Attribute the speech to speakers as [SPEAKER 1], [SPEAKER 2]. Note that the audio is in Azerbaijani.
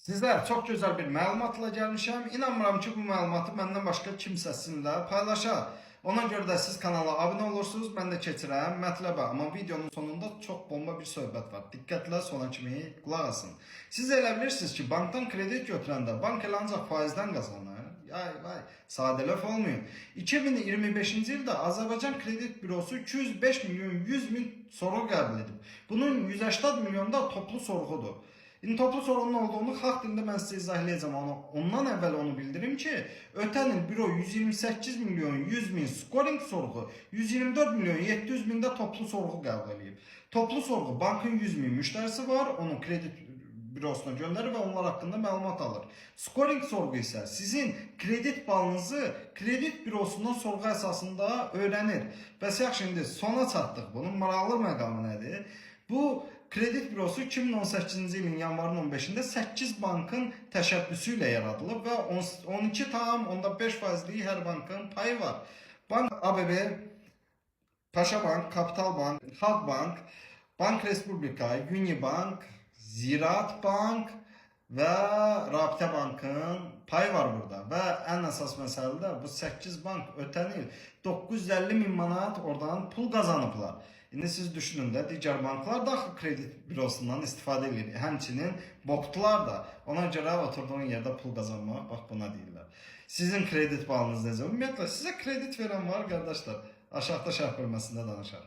[SPEAKER 1] Sizler çok güzel bir məlumatla gəlmişəm. İnanmıram ki, bu məlumatı məndən başqa kimsə sizinlə paylaşar. Ona görə də siz kanala abunə olursunuz, mən də keçirəm mətləbə. Amma videonun sonunda çox bomba bir söhbət var. Diqqətlə sona kimi qulaq asın. Siz elə bilirsiniz ki, bankdan kredit götürəndə bank elə ancaq faizdən qazanır. Vay, sadəlöf olmuyor. 2025-ci ildə Azərbaycan Kredit Bürosu 205 milyon 100 min soru qəbul edib. Bunun 180 milyon da toplu sorğudur. İndi toplu sorunun olduğunu xalq dilində mən sizə izahlayacağım. Ondan əvvəl onu bildirim ki, ötən il büro 128 milyon 100 min scoring sorğu, 124 milyon 700 min də toplu sorğu qəbul edib. Toplu sorğu bankın 100 min müştərisi var, onu kredit bürosuna göndərir və onlar haqqında məlumat alır. Scoring sorğu isə sizin kredit balınızı kredit bürosundan sorğu əsasında öyrənir. Bəs yaxşı, indi sona çatdıq. Bunun maraqlı məqamı nədir? Bu Kredit Bürosu 2018-ci ilin yanvarın 15-də 8 bankın təşəbbüsü ilə yaradılıb və 12,5% hər bankın payı var. Bank ABB, Paşa Bank, Kapital Bank, Halk Bank, Bank Respublika, Unibank, Ziraat Bank və Rabitə Bankın payı var burada. Və ən əsas məsələ də bu 8 bank ötən il 950 min manat oradan pul qazanıblar. İndi siz düşünün də, digər banklar da kredit bürosundan istifadə edir. Həmçinin boktular da. Ona görə oturduğun yerdə pul qazanmaq, bax buna deyirlər. Sizin kredit balınız necə? Ümumiyyətlə sizə kredit verən var qardaşlar. Aşağıda şərh bölməsində danışar.